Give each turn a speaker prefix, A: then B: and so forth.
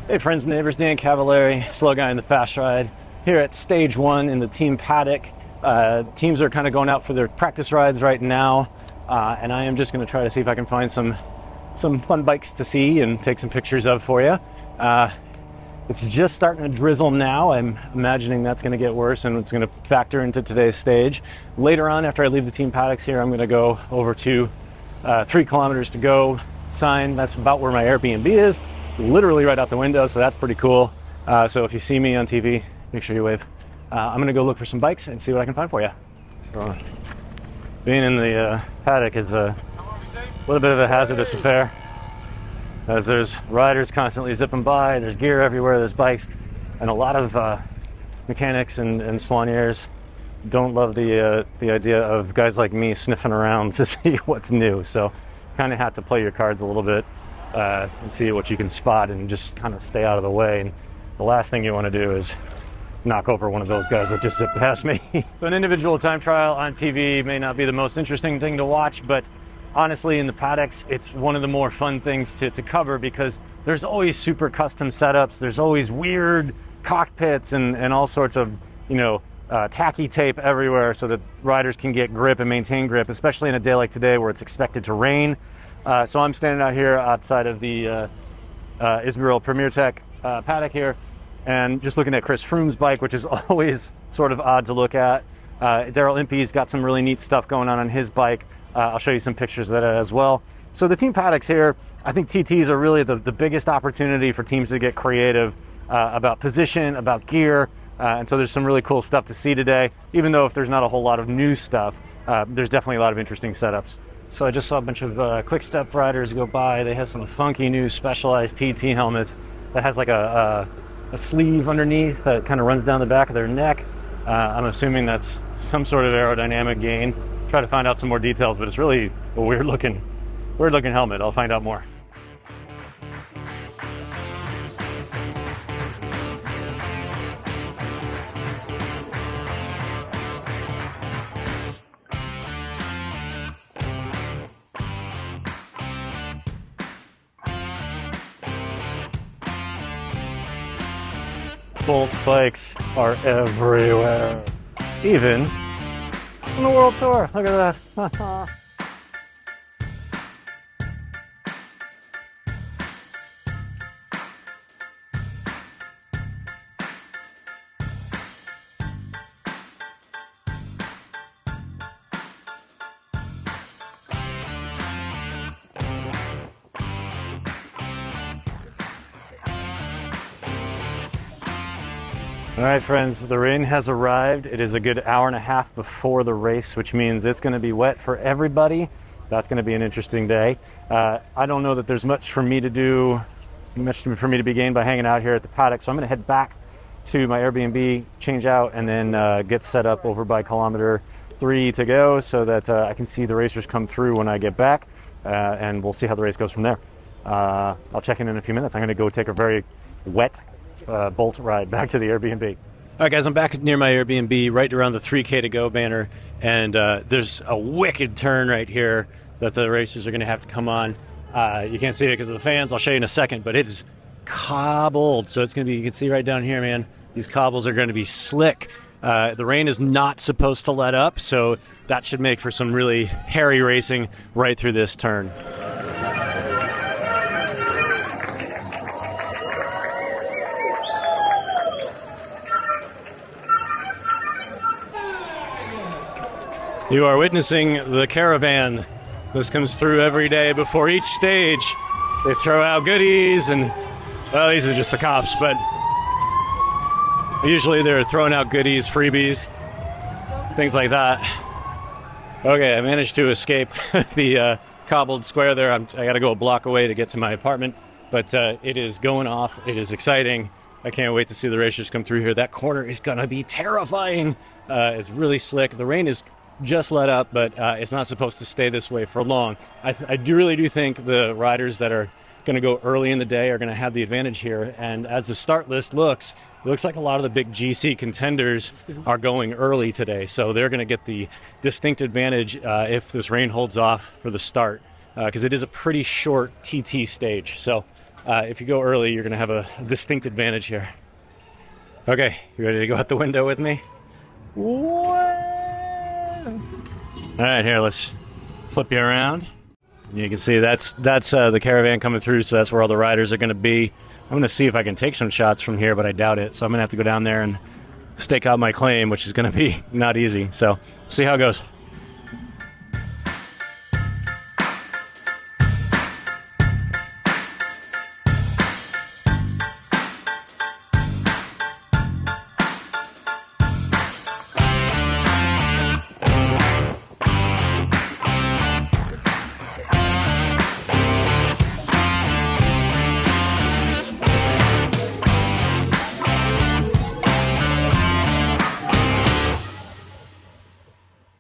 A: Hey friends and neighbors, Dan Cavallari, slow guy in the fast ride, here at stage 1 in the team paddock. Teams are kind of going out for their practice rides right now, and I am just going to try to see if I can find some fun bikes to see and take some pictures of for you. It's just starting to drizzle now. I'm imagining that's going to get worse, and it's going to factor into today's stage. Later on, after I leave the team paddocks here, I'm going to go over to 3 kilometers to go sign. That's about where my Airbnb is, literally right out the window, so that's pretty cool. So if you see me on TV, make sure you wave. I'm going to go look for some bikes and see what I can find for you. So, being in the paddock is a little bit of a hazardous affair, as there's riders constantly zipping by, there's gear everywhere, there's bikes, and a lot of mechanics and soigneurs don't love the idea of guys like me sniffing around to see what's new. So kind of have to play your cards a little bit and see what you can spot and just kind of stay out of the way. And the last thing you want to do is knock over one of those guys that just zipped past me. So an individual time trial on TV may not be the most interesting thing to watch, but honestly, in the paddocks, it's one of the more fun things to cover, because there's always super custom setups. There's always weird cockpits and all sorts of, tacky tape everywhere so that riders can get grip and maintain grip, especially in a day like today where it's expected to rain. So I'm standing out here outside of the Israel Premier Tech paddock here, and just looking at Chris Froome's bike, which is always sort of odd to look at. Daryl Impey's got some really neat stuff going on his bike. I'll show you some pictures of that as well. So the team paddocks here, I think TTs are really the biggest opportunity for teams to get creative about position, about gear, and so there's some really cool stuff to see today. Even though if there's not a whole lot of new stuff, there's definitely a lot of interesting setups. So I just saw a bunch of quick step riders go by. They have some funky new specialized TT helmets that has like a sleeve underneath that kind of runs down the back of their neck. I'm assuming that's some sort of aerodynamic gain. Try to find out some more details, but it's really a weird looking helmet. I'll find out more. Bolt bikes are everywhere, even on the World Tour. Look at that. All right, friends, the rain has arrived. It is a good hour and a half before the race, which means it's going to be wet for everybody. That's going to be an interesting day. I don't know that there's much for me to do, much for me to be gained by hanging out here at the paddock, so I'm going to head back to my Airbnb, change out, and then get set up over by kilometer 3 to go, so that I can see the racers come through when I get back, and we'll see how the race goes from there. I'll check in a few minutes. I'm going to go take a very wet Bolt ride back to the Airbnb. All right, guys, I'm back near my Airbnb, right around the 3K to go banner, and there's a wicked turn right here that the racers are going to have to come on. You can't see it because of the fans. I'll show you in a second, but it is cobbled, so it's going to be, you can see right down here, man, these cobbles are going to be slick. The rain is not supposed to let up, so that should make for some really hairy racing right through this turn. You are witnessing the caravan. This comes through every day before each stage. They throw out goodies, and well, these are just the cops, but usually they're throwing out goodies, freebies, things like that. Okay, I managed to escape the cobbled square there. I got to go a block away to get to my apartment, but it is going off. It is exciting. I can't wait to see the racers come through here. That corner is going to be terrifying. It's really slick. The rain is just let up, but it's not supposed to stay this way for long. I really do think the riders that are going to go early in the day are going to have the advantage here. And as the start list looks, it looks like a lot of the big GC contenders are going early today. So they're going to get the distinct advantage if this rain holds off for the start, because it is a pretty short TT stage. So if you go early, you're going to have a distinct advantage here. Okay, you ready to go out the window with me? All right, here, let's flip you around. You can see that's the caravan coming through, so that's where all the riders are going to be. I'm going to see if I can take some shots from here, but I doubt it. So I'm going to have to go down there and stake out my claim, which is going to be not easy. So see how it goes.